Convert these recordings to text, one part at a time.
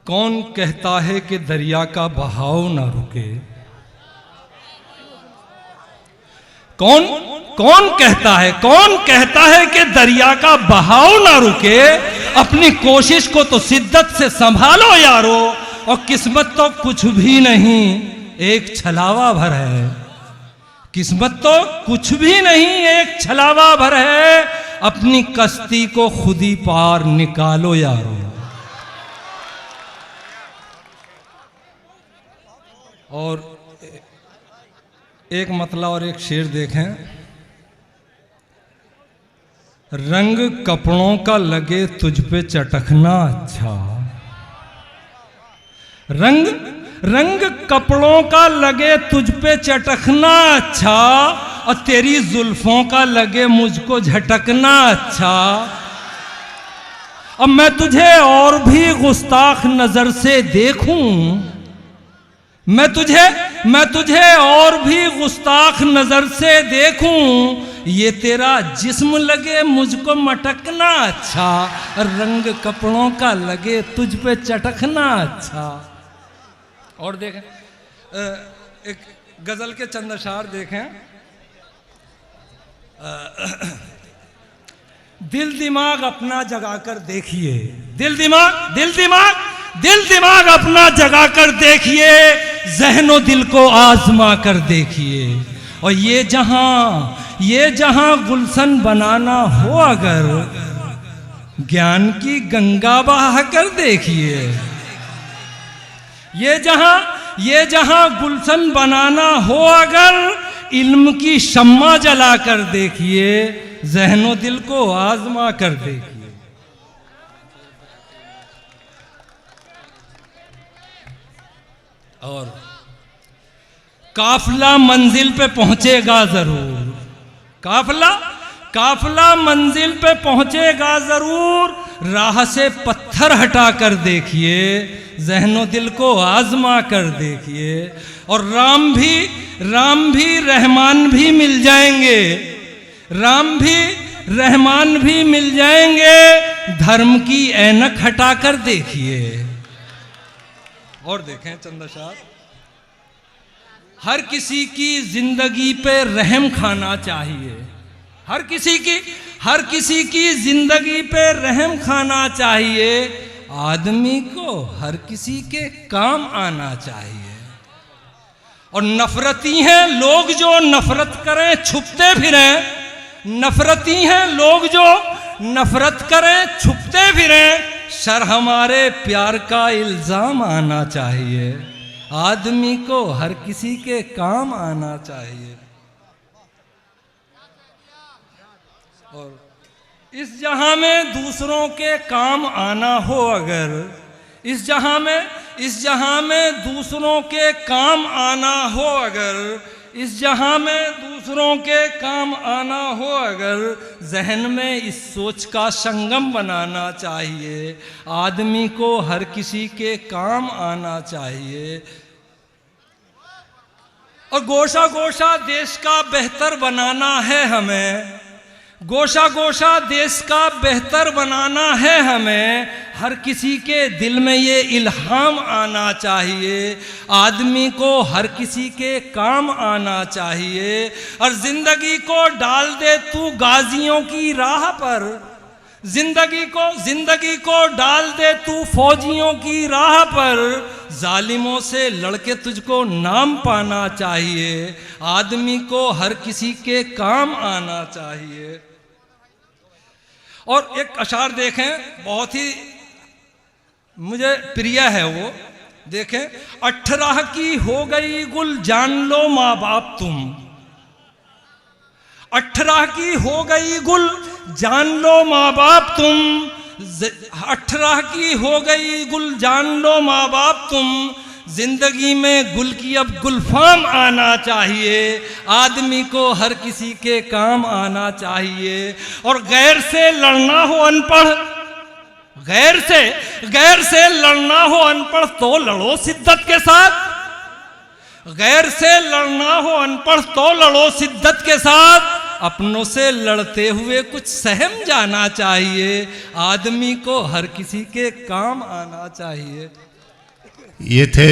कौन कहता है कि दरिया का बहाव ना रुके? कौन कौन कहता है कि दरिया का बहाव ना रुके? अपनी कोशिश को तो शिद्दत से संभालो यारो, और किस्मत तो कुछ भी नहीं एक छलावा भर है। किस्मत तो कुछ भी नहीं एक छलावा भर है, अपनी कश्ती को खुद ही पार निकालो यारो। और एक मतला और एक शेर देखें। रंग कपड़ों का लगे तुझ पे चटकना अच्छा, रंग कपड़ों का लगे तुझ पे चटकना अच्छा, और तेरी जुल्फों का लगे मुझको झटकना अच्छा। अब मैं तुझे और भी गुस्ताख नजर से देखूं, मैं तुझे और भी गुस्ताख नजर से देखूं, ये तेरा जिस्म लगे मुझको मटकना अच्छा, रंग कपड़ों का लगे तुझ पे चटकना अच्छा। और देखें एक गजल के चंद अशार देखें। दिल दिमाग अपना जगाकर देखिए, दिल दिमाग अपना जगाकर देखिए, ज़हनो दिल को आजमा कर देखिए। और ये जहां गुलशन बनाना हो अगर, ज्ञान की गंगा बहा कर देखिए। ये जहां गुलशन बनाना हो अगर, इल्म की शम्मा जला कर देखिए, ज़हनो दिल को आजमा कर देखिए। और काफिला मंजिल पे पहुंचेगा जरूर, काफिला मंजिल पे पहुंचेगा जरूर, राह से पत्थर हटा कर देखिए, ज़हनो दिल को आजमा कर देखिए। और राम भी रहमान भी मिल जाएंगे, राम भी रहमान भी मिल जाएंगे, धर्म की ऐनक हटा कर देखिए। और देखें चंद्रशाह, हर किसी की जिंदगी पे रहम खाना चाहिए, हर किसी की जिंदगी पे रहम खाना चाहिए, आदमी को हर किसी के काम आना चाहिए। और नफरती हैं लोग जो नफरत करें छुपते फिरें, नफरती हैं लोग जो नफरत करें छुपते फिरें, शर हमारे प्यार का इल्जाम आना चाहिए, आदमी को हर किसी के काम आना चाहिए। और इस जहां में दूसरों के काम आना हो अगर, इस जहां में दूसरों के काम आना हो अगर, इस जहां में दूसरों के काम आना हो अगर, जहन में इस सोच का संगम बनाना चाहिए, आदमी को हर किसी के काम आना चाहिए। और गोशा गोशा देश का बेहतर बनाना है हमें, गोशा गोशा देश का बेहतर बनाना है हमें, हर किसी के दिल में ये इल्हाम आना चाहिए, आदमी को हर किसी के काम आना चाहिए। और जिंदगी को डाल दे तू गाजियों की राह पर, जिंदगी को डाल दे तू फौजियों की राह पर, जालिमों से लड़के तुझको नाम पाना चाहिए, आदमी को हर किसी के काम आना चाहिए। और एक अशार देखें, बहुत ही मुझे प्रिय है वो, देखें। 18 की हो गई गुल जान लो माँ बाप तुम, 18 की हो गई गुल जान लो माँ बाप तुम, 18 की हो गई गुल जान लो माँ बाप तुम, जिंदगी में गुल की अब गुलफाम आना चाहिए, आदमी को हर किसी के काम आना चाहिए। और गैर से लड़ना हो अनपढ़, गैर से लड़ना हो अनपढ़ तो लड़ो शिद्दत के साथ, गैर से लड़ना हो अनपढ़ तो लड़ो शिद्दत के साथ, अपनों से लड़ते हुए कुछ सहम जाना चाहिए, आदमी को हर किसी के काम आना चाहिए। ये थे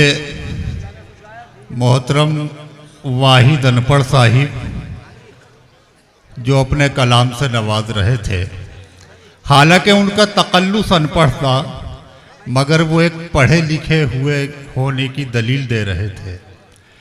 मोहतरम वाहिद अनपढ़ साहिब, जो अपने कलाम से नवाज रहे थे। हालांकि उनका तकल्लुस अनपढ़ था, मगर वो एक पढ़े लिखे हुए होने की दलील दे रहे थे।